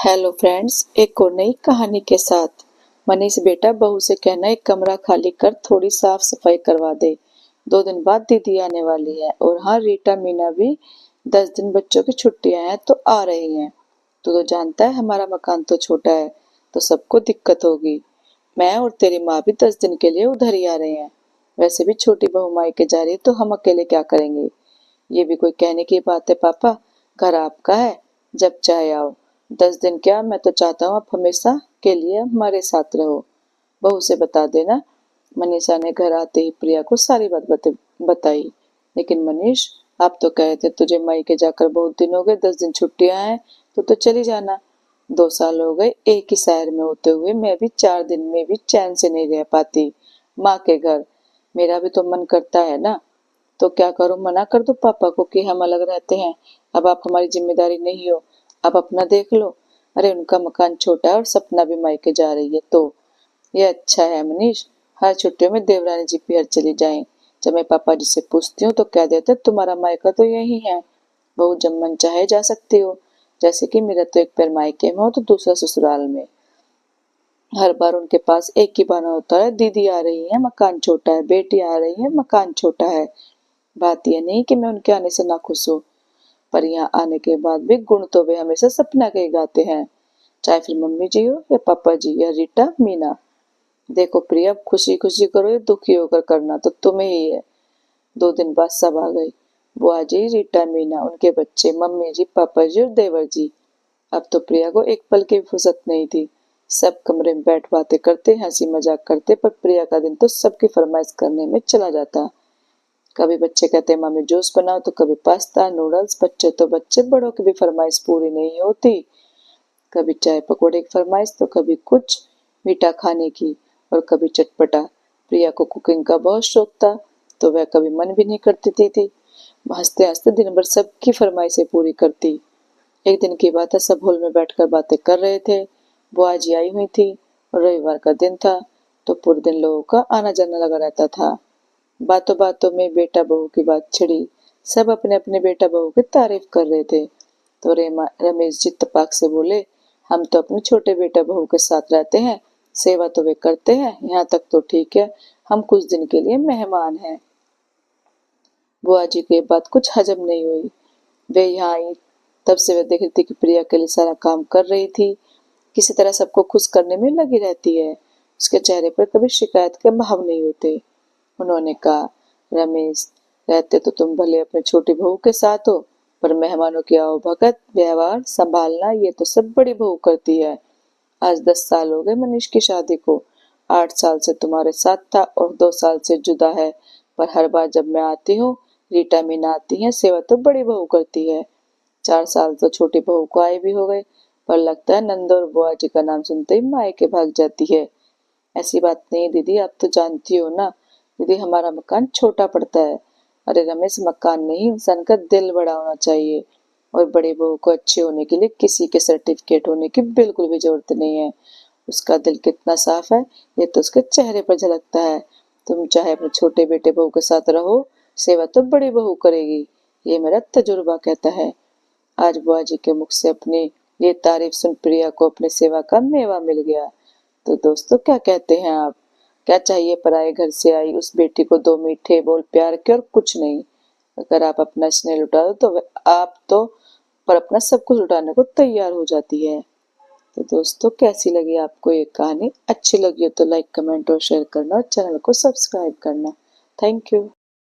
Hello friends, एक और नई कहानी के साथ। मनीष बेटा बहू से कहना एक कमरा खाली कर थोड़ी साफ सफाई करवा दे। 2 दिन बाद दीदी आने वाली है और हाँ, रीटा मीना भी 10 दिन बच्चों की छुट्टियां हैं तो आ रही हैं। तू तो जानता है हमारा मकान तो छोटा है तो सबको दिक्कत होगी। मैं और तेरी माँ भी 10 दिन के लिए उधर ही आ रहे हैं। वैसे भी छोटी बहू मायके जा रही है तो हम अकेले क्या करेंगे। ये भी कोई कहने की बात है पापा, घर आपका है, जब चाहे आओ। 10 दिन क्या, मैं तो चाहता हूँ आप हमेशा के लिए हमारे साथ रहो। बहू से बता देना। मनीषा ने घर आते ही प्रिया को सारी बात बताई। लेकिन मनीष, आप तो कहे थे तुझे मायके जाकर बहुत दिन हो गए, 10 दिन छुट्टियां हैं तो चली जाना। 2 साल हो गए एक ही शहर में होते हुए, मैं भी 4 दिन में भी चैन से नहीं रह पाती माँ के घर। मेरा भी तो मन करता है ना। तो क्या करूं, मना कर दूं पापा को कि हम अलग रहते हैं, अब आप हमारी जिम्मेदारी नहीं हो, आप अपना देख लो। अरे उनका मकान छोटा है और सपना भी मायके जा रही है तो ये अच्छा है मनीष। हर छुट्टियों में देवरानी जी पियर चली जाएं। जब मैं पापा जी से पूछती हूँ तो कह देते तुम्हारा मायका तो यही है, बहू जब मन चाहे जा सकती हो। जैसे कि मेरा तो एक पैर मायके में हो तो दूसरा ससुराल में। हर बार उनके पास एक ही बहाना होता है, दीदी आ रही है मकान छोटा है, बेटी आ रही है मकान छोटा है। बात यह नहीं कि मैं उनके आने से नाखुश हूँ, पर यहाँ आने के बाद भी गुण तो वे हमेशा सपना के ही गाते हैं, चाहे फिर मम्मी जी हो या पापा जी या रीटा मीना। देखो प्रिया, खुशी खुशी करो या दुखी होकर करना तो तुम्हें ही है। 2 दिन बाद सब आ गई, बुआ जी, रीटा मीना, उनके बच्चे, मम्मी जी, पापा जी और देवर जी। अब तो प्रिया को एक पल की फुर्सत नहीं थी। सब कमरे में बैठ बातें करते, हंसी मजाक करते, पर प्रिया का दिन तो सबकी फरमाइश करने में चला जाता। कभी बच्चे कहते मम्मी जूस बनाओ तो कभी पास्ता नूडल्स। बच्चे तो बच्चे, बड़ों की भी फरमाइश पूरी नहीं होती। कभी चाय पकौड़े की फरमाइश तो कभी कुछ मीठा खाने की और कभी चटपटा। प्रिया को कुकिंग का बहुत शौक था तो वह कभी मन भी नहीं करती थी। हंसते हंसते दिन भर सबकी फरमाइशें पूरी करती। एक दिन की बात है, सब हॉल में बैठकर बातें कर रहे थे। बुआ जी आई हुई थी और रविवार का दिन था तो पूरे दिन लोगों का आना जाना लगा रहता था। बातों बातों में बेटा बहू की बात छिड़ी। सब अपने अपने बेटा बहू की तारीफ कर रहे थे तो रमेश जी तपाक से बोले, हम तो अपने छोटे बेटा बहू के साथ रहते हैं, सेवा तो वे करते हैं, यहाँ तक तो ठीक है, हम कुछ दिन के लिए मेहमान हैं। बुआ जी को ये बात कुछ हजम नहीं हुई। वे यहाँ आई तब से वे देख रही थी कि प्रिया के लिए सारा काम कर रही थी, किसी तरह सबको खुश करने में लगी रहती है। उसके चेहरे पर कभी शिकायत के भाव नहीं होते। उन्होंने कहा, रमेश, रहते तो तुम भले अपने छोटी बहू के साथ हो, पर मेहमानों की आवभगत व्यवहार संभालना ये तो सब बड़ी बहू करती है। आज 10 साल हो गए मनीष की शादी को। 8 साल से तुम्हारे साथ था और 2 साल से जुदा है, पर हर बार जब मैं आती हूँ, रीटा मीना आती है, सेवा तो बड़ी बहू करती है। 4 साल तो छोटी बहू को आए भी हो गए, पर लगता है नंदो और बुआ जी का नाम सुनते ही मायके भाग जाती है। ऐसी बात नहीं दीदी, आप तो जानती हो ना। दीदी, हमारा मकान छोटा पड़ता है। अरे रमेश, मकान नहीं, इंसान का दिल बड़ा होना चाहिए। और बड़ी बहू को अच्छे होने के लिए किसी के सर्टिफिकेट होने की बिल्कुल भी जरूरत नहीं है। उसका दिल कितना साफ है ये तो उसके चेहरे पर झलकता है। तुम चाहे अपने छोटे बेटे बहू के साथ रहो, सेवा तो बड़ी बहू करेगी, ये मेरा तजुर्बा कहता है। आज बुआ जी के मुख से अपनी ये तारीफ सुन प्रिया को अपने सेवा का मेवा मिल गया। तो दोस्तों, क्या कहते हैं आप? क्या चाहिए पराए घर से आई उस बेटी को 2 मीठे बोल प्यार के और कुछ नहीं। अगर आप अपना स्नेह लुटा दो तो आप तो पर अपना सब कुछ लुटाने को तैयार हो जाती है। तो दोस्तों, कैसी लगी आपको ये कहानी? अच्छी लगी हो तो लाइक कमेंट और शेयर करना और चैनल को सब्सक्राइब करना। Thank you.